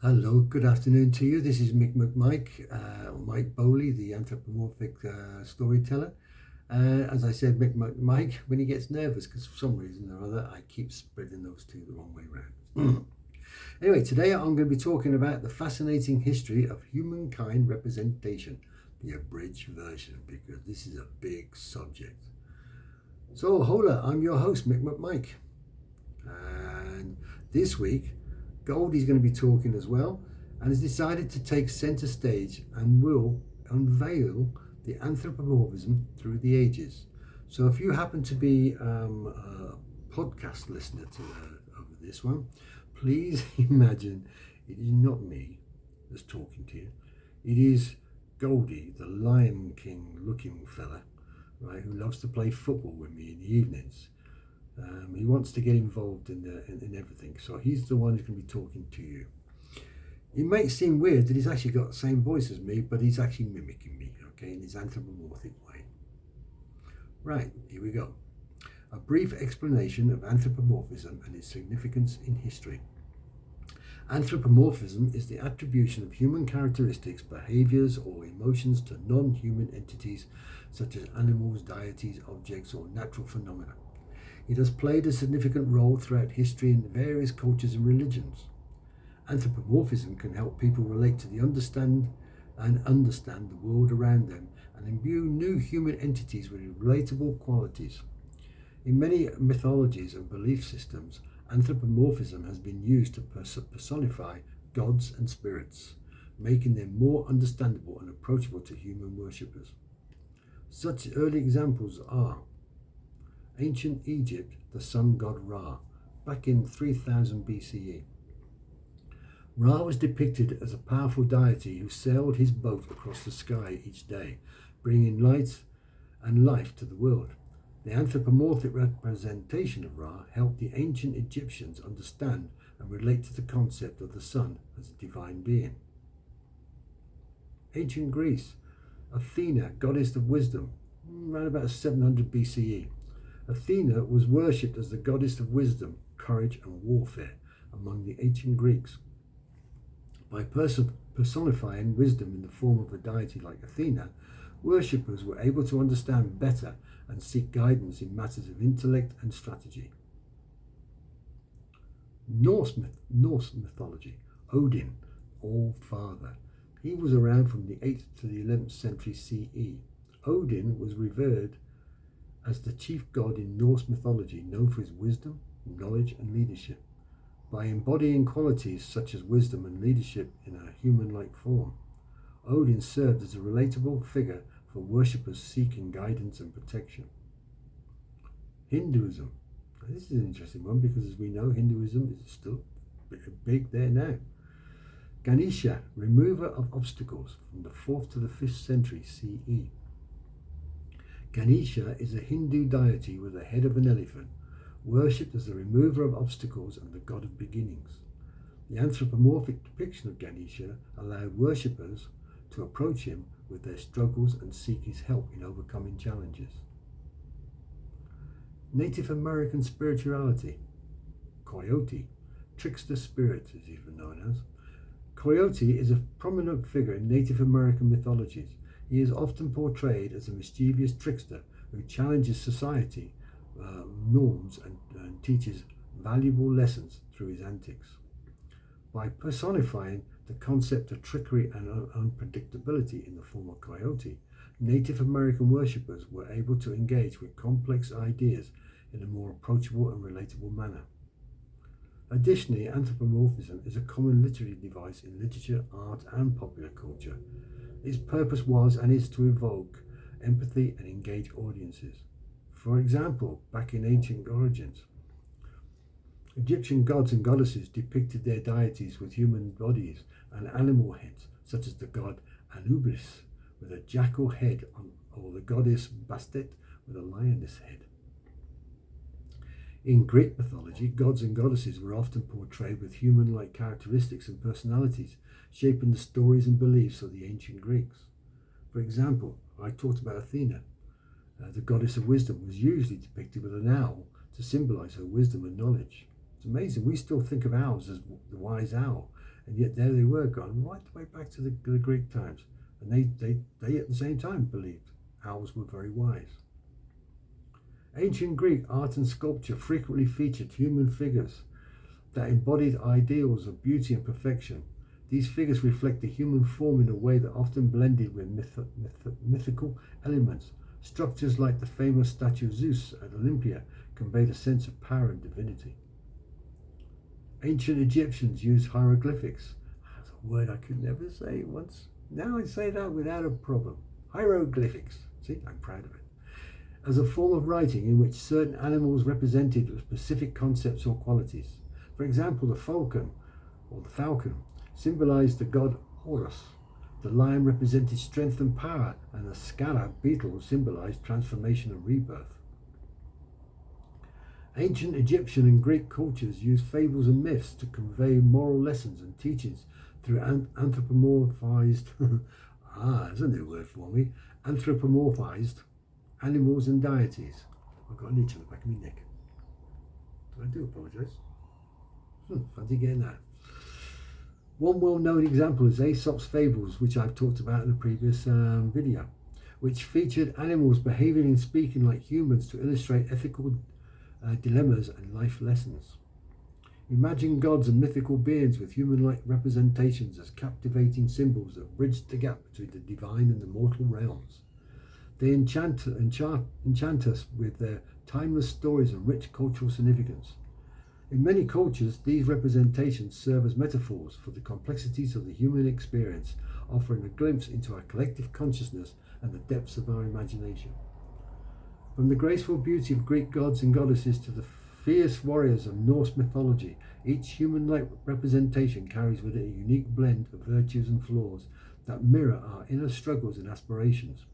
Hello, good afternoon to you. This is MickMacMike, Mike Bowley, the anthropomorphic storyteller. As I said, MickMacMike, when he gets nervous, because for some reason or other, I keep spreading those two the wrong way around. Anyway, today I'm going to be talking about the fascinating history of humankind representation, the abridged version, because this is a big subject. So, hola, I'm your host, MickMacMike. And this week, Goldie's going to be talking as well and has decided to take centre stage and will unveil the anthropomorphism through the ages. So if you happen to be a podcast listener of this one, please imagine it is not me that's talking to you. It is Goldie, the Lion King looking fella, right, who loves to play football with me in the evenings. He wants to get involved in everything, so he's the one who's going to be talking to you. It may seem weird that he's actually got the same voice as me, but he's actually mimicking me, okay, in his anthropomorphic way. Right, here we go. A brief explanation of anthropomorphism and its significance in history. Anthropomorphism is the attribution of human characteristics, behaviours, or emotions to non human entities such as animals, deities, objects, or natural phenomena. It has played a significant role throughout history in various cultures and religions. Anthropomorphism can help people relate to the understand the world around them and imbue new human entities with relatable qualities. In many mythologies and belief systems, anthropomorphism has been used to personify gods and spirits, making them more understandable and approachable to human worshippers. Such early examples are Ancient Egypt, the sun god Ra, back in 3000 BCE. Ra was depicted as a powerful deity who sailed his boat across the sky each day, bringing light and life to the world. The anthropomorphic representation of Ra helped the ancient Egyptians understand and relate to the concept of the sun as a divine being. Ancient Greece, Athena, goddess of wisdom, around about 700 BCE. Athena was worshipped as the goddess of wisdom, courage, and warfare among the ancient Greeks. By personifying wisdom in the form of a deity like Athena, worshippers were able to understand better and seek guidance in matters of intellect and strategy. Norse mythology, Odin, All Father. He was around from the 8th to the 11th century CE. Odin was revered as the chief god in Norse mythology, known for his wisdom, knowledge, and leadership. By embodying qualities such as wisdom and leadership in a human-like form, Odin served as a relatable figure for worshippers seeking guidance and protection. Hinduism. Now, this is an interesting one because, as we know, Hinduism is still big there now. Ganesha, remover of obstacles, from the 4th to the 5th century CE. Ganesha is a Hindu deity with the head of an elephant, worshipped as the remover of obstacles and the god of beginnings. The anthropomorphic depiction of Ganesha allowed worshippers to approach him with their struggles and seek his help in overcoming challenges. Native American spirituality. Coyote, trickster spirit is even known as. Coyote is a prominent figure in Native American mythologies. He is often portrayed as a mischievous trickster who challenges society norms and teaches valuable lessons through his antics. By personifying the concept of trickery and unpredictability in the form of coyote, Native American worshippers were able to engage with complex ideas in a more approachable and relatable manner. Additionally, anthropomorphism is a common literary device in literature, art, and popular culture. Its purpose was and is to evoke empathy and engage audiences. For example, back in ancient origins, Egyptian gods and goddesses depicted their deities with human bodies and animal heads, such as the god Anubis with a jackal head or the goddess Bastet with a lioness head. In Greek mythology, gods and goddesses were often portrayed with human-like characteristics and personalities, shaping the stories and beliefs of the ancient Greeks. For example, I talked about Athena. The goddess of wisdom was usually depicted with an owl to symbolize her wisdom and knowledge. It's amazing, we still think of owls as the wise owl, And yet there they were, gone right the way back to the Greek times. And they at the same time believed owls were very wise. Ancient Greek art and sculpture frequently featured human figures that embodied ideals of beauty and perfection. These figures reflect the human form in a way that often blended with mythical elements. Structures like the famous statue of Zeus at Olympia conveyed a sense of power and divinity. Ancient Egyptians used hieroglyphics. That's a word I could never say once. Now I say that without a problem. Hieroglyphics. See, I'm proud of it. As a form of writing in which certain animals represented with specific concepts or qualities. For example, the falcon symbolized the god Horus. The lion represented strength and power, and the scarab beetle symbolized transformation and rebirth. Ancient Egyptian and Greek cultures used fables and myths to convey moral lessons and teachings through anthropomorphized, that's a new word for me, anthropomorphized animals and deities. I've got an itch on the back of my neck. I do apologise. Fancy getting that. One well-known example is Aesop's fables, which I've talked about in a previous video, which featured animals behaving and speaking like humans to illustrate ethical dilemmas and life lessons. Imagine gods and mythical beings with human-like representations as captivating symbols that bridge the gap between the divine and the mortal realms. They enchant us with their timeless stories and rich cultural significance. In many cultures, these representations serve as metaphors for the complexities of the human experience, offering a glimpse into our collective consciousness and the depths of our imagination. From the graceful beauty of Greek gods and goddesses to the fierce warriors of Norse mythology, each human-like representation carries with it a unique blend of virtues and flaws that mirror our inner struggles and aspirations.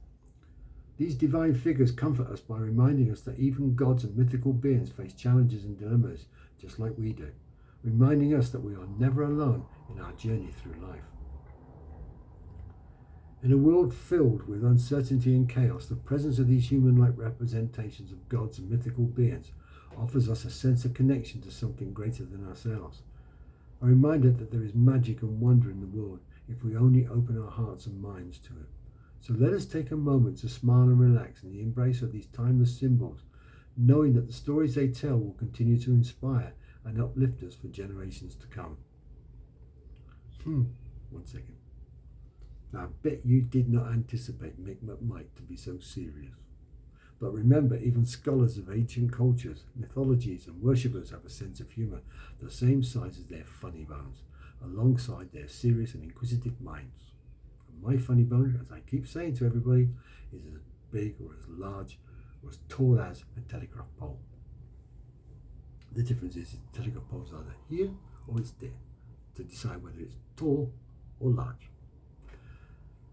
These divine figures comfort us by reminding us that even gods and mythical beings face challenges and dilemmas just like we do, reminding us that we are never alone in our journey through life. In a world filled with uncertainty and chaos, the presence of these human-like representations of gods and mythical beings offers us a sense of connection to something greater than ourselves, a reminder that there is magic and wonder in the world if we only open our hearts and minds to it. So let us take a moment to smile and relax in the embrace of these timeless symbols, knowing that the stories they tell will continue to inspire and uplift us for generations to come. 1 second. Now, I bet you did not anticipate MickMacMike to be so serious. But remember, even scholars of ancient cultures, mythologies and worshippers have a sense of humour the same size as their funny bones, alongside their serious and inquisitive minds. And my funny bone, as I keep saying to everybody, is as big or as large or as tall as a telegraph pole. The difference is the telegraph pole is either here or it's there to decide whether it's tall or large.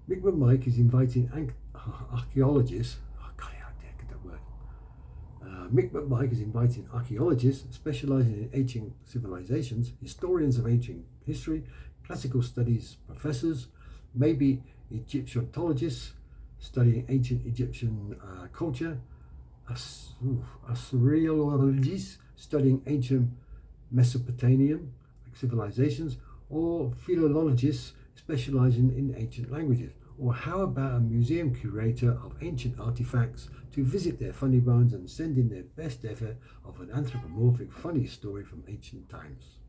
MickMacMike is inviting archaeologists. MickMacMike is inviting archaeologists specialising in ancient civilizations, historians of ancient history, classical studies professors, maybe Egyptologists studying ancient Egyptian culture, Assyriologists studying ancient Mesopotamian civilizations, or philologists specialising in ancient languages. Or how about a museum curator of ancient artifacts to visit their funny bones and send in their best effort of an anthropomorphic funny story from ancient times?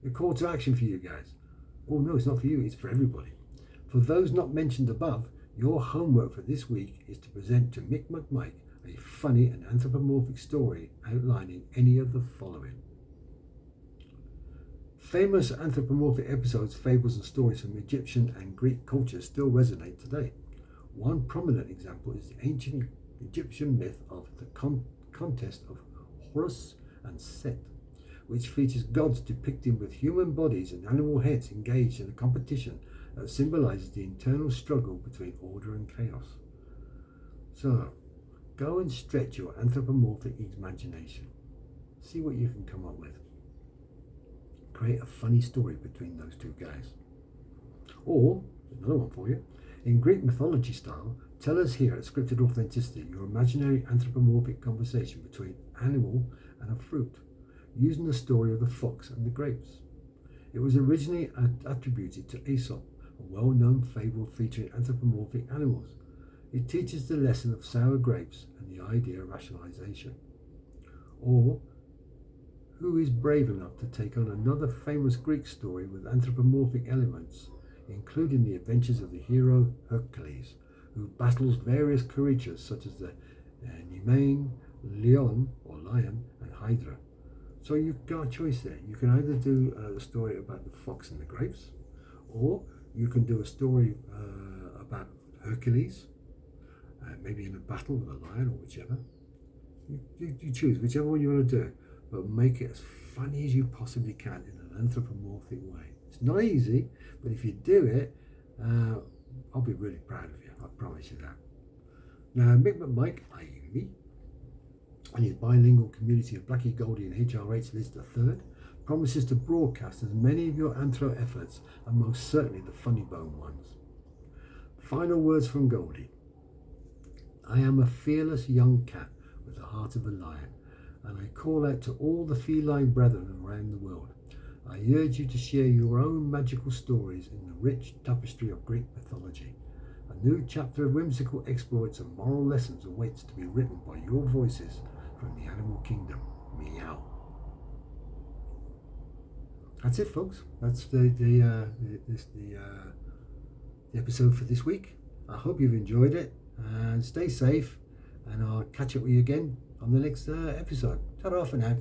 A call to action for you guys. Oh no, it's not for you, it's for everybody. For those not mentioned above, your homework for this week is to present to MickMacMike a funny and anthropomorphic story outlining any of the following. Famous anthropomorphic episodes, fables and stories from Egyptian and Greek cultures still resonate today. One prominent example is the ancient Egyptian myth of the contest of Horus and Set, which features gods depicted with human bodies and animal heads engaged in a competition that symbolises the internal struggle between order and chaos. So, go and stretch your anthropomorphic imagination. See what you can come up with. Create a funny story between those two guys. Or, another one for you, in Greek mythology style, tell us here at Scripted Authenticity your imaginary anthropomorphic conversation between animal and a fruit, using the story of the fox and the grapes. It was originally attributed to Aesop, a well-known fable featuring anthropomorphic animals. It teaches the lesson of sour grapes and the idea of rationalization. Or, who is brave enough to take on another famous Greek story with anthropomorphic elements, including the adventures of the hero Hercules, who battles various creatures such as the Nemean, Lion and Hydra. So you've got a choice there. You can either do a story about the fox and the grapes, or you can do a story about Hercules, maybe in a battle with a lion or whichever. You choose whichever one you want to do, but make it as funny as you possibly can in an anthropomorphic way. It's not easy, but if you do it, I'll be really proud of you. I promise you that. Now, MickMacMike, i.e. me, and his bilingual community of Blackie, Goldie and HRH Liz III, promises to broadcast as many of your anthro efforts, and most certainly the funny bone ones. Final words from Goldie. I am a fearless young cat with the heart of a lion, and I call out to all the feline brethren around the world. I urge you to share your own magical stories in the rich tapestry of Greek mythology. A new chapter of whimsical exploits and moral lessons awaits to be written by your voices from the animal kingdom. Meow. That's it, folks. That's the episode for this week. I hope you've enjoyed it, and stay safe, and I'll catch up with you again on the next episode. Ta-ra for now.